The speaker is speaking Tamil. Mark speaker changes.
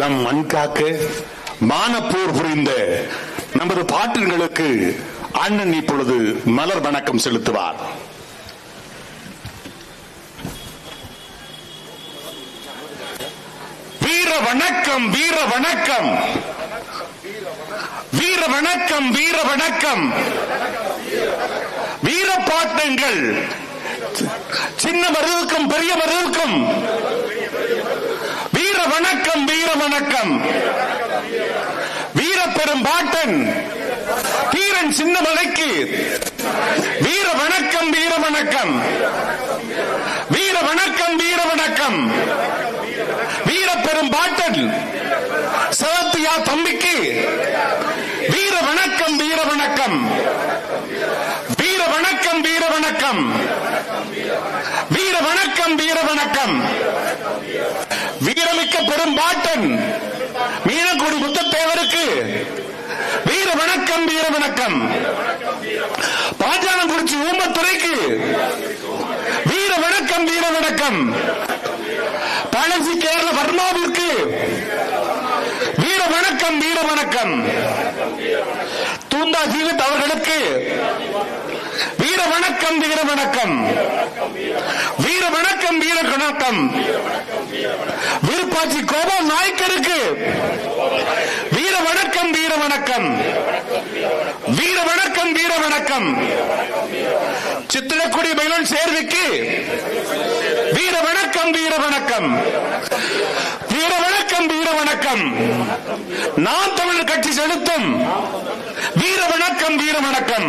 Speaker 1: நம் மண் காக்க மானப்போர் புரிந்த நமது பாட்டன்களுக்கு அண்ணன் இப்பொழுது மலர் வணக்கம் செலுத்துவார். வீர வணக்கம், வீர வணக்கம், வீர வணக்கம், வீர வணக்கம். வீர பாட்டங்கள் சின்ன மருவுக்கும் பெரிய மருவுக்கும் வீர வணக்கம், வீர வணக்கம். வீர பெரும் பாட்டன் தீரன் சின்னமலைக்கு வீர வணக்கம், வீர வணக்கம். வீர வணக்கம், வீர வணக்கம். வீர பெரும் பாட்டன் சவத்தியா தம்பிக்கு வீர வணக்கம், வீர வணக்கம். வீர வணக்கம், வீர வணக்கம். வீர வணக்கம், வீர வணக்கம். வீரமிக்க பெரும் பாட்டன் மீனக்குடி முத்தத்தேவருக்கு வீர வணக்கம், வீர வணக்கம். பாஞ்சாலங்குறிச்சி ஊமத்துறைக்கு வீர வணக்கம், வீர வணக்கம். பழசி கேரள வர்மாவிற்கு வீர வணக்கம், வீர வணக்கம். தூந்தா ஜீவித் அவர்களுக்கு வீர வணக்கம், வீர வணக்கம். வீர வணக்கம், வீர வணக்கம். விருப்பாட்சி கோபால் நாயக்கருக்கு வீர வணக்கம், வீர வணக்கம். வீர வணக்கம், வீர வணக்கம். சித்திரக்குடி மயிலன் சேர்விக்கு வீர வணக்கம், வீர வணக்கம். வீர வணக்கம், வீர வணக்கம். நாம் தமிழர் கட்சி செலுத்தும் வீர வணக்கம், வீர வணக்கம்.